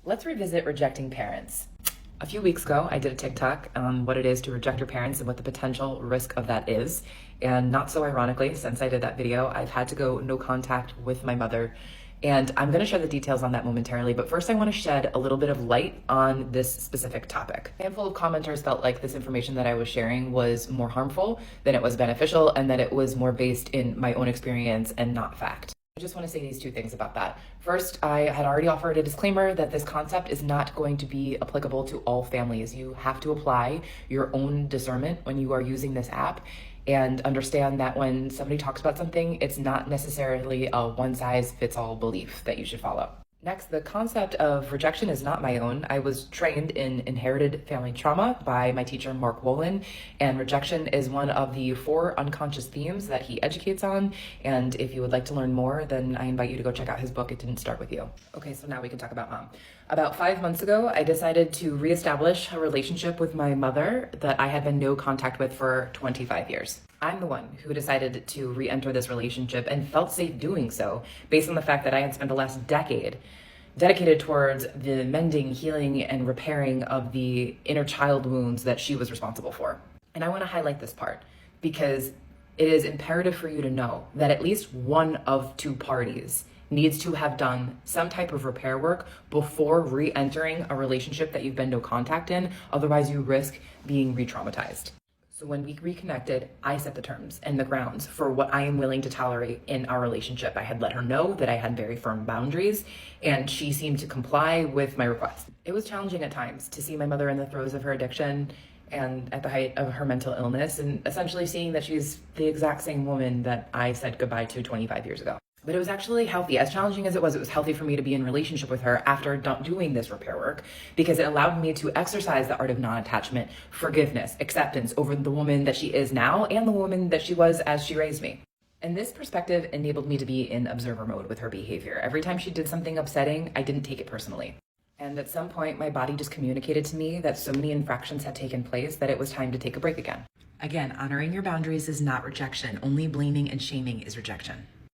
Let's revisit rejecting parents. A few weeks ago, I did a TikTok on what it is to reject your parents and what the potential risk of that is. And not so ironically, since I did that video, I've had to go no contact with my mother. And I'm going to share the details on that momentarily, but first I want to shed a little bit of light on this specific topic. A handful of commenters felt like this information that I was sharing was more harmful than it was beneficial, and that it was more based in my own experience and not fact. I just want to say these two things about that. First, I had already offered a disclaimer that this concept is not going to be applicable to all families. You have to apply your own discernment when you are using this app and understand that when somebody talks about something, it's not necessarily a one-size-fits-all belief that you should follow. Next, the concept of rejection is not my own. I was trained in inherited family trauma by my teacher, Mark Wolin, and rejection is one of the 4 unconscious themes that he educates on. And if you would like to learn more, then I invite you to go check out his book, It Didn't Start With You. Okay, so now we can talk about mom. About 5 months ago, I decided to reestablish a relationship with my mother that I had been no contact with for 25 years. I'm the one who decided to re-enter this relationship and felt safe doing so based on the fact that I had spent the last decade dedicated towards the mending, healing, and repairing of the inner child wounds that she was responsible for. And I want to highlight this part because it is imperative for you to know that at least one of 2 parties needs to have done some type of repair work before re-entering a relationship that you've been no contact in. Otherwise, you risk being re-traumatized. So when we reconnected, I set the terms and the grounds for what I am willing to tolerate in our relationship. I had let her know that I had very firm boundaries, and she seemed to comply with my request. It was challenging at times to see my mother in the throes of her addiction and at the height of her mental illness, and essentially seeing that she's the exact same woman that I said goodbye to 25 years ago. But it was actually healthy. As challenging as it was healthy for me to be in relationship with her after doing this repair work, because it allowed me to exercise the art of non-attachment, forgiveness, acceptance over the woman that she is now and the woman that she was as she raised me. And this perspective enabled me to be in observer mode with her behavior. Every time she did something upsetting, I didn't take it personally. And at some point, my body just communicated to me that so many infractions had taken place that it was time to take a break again. Again, honoring your boundaries is not rejection. Only blaming and shaming is rejection.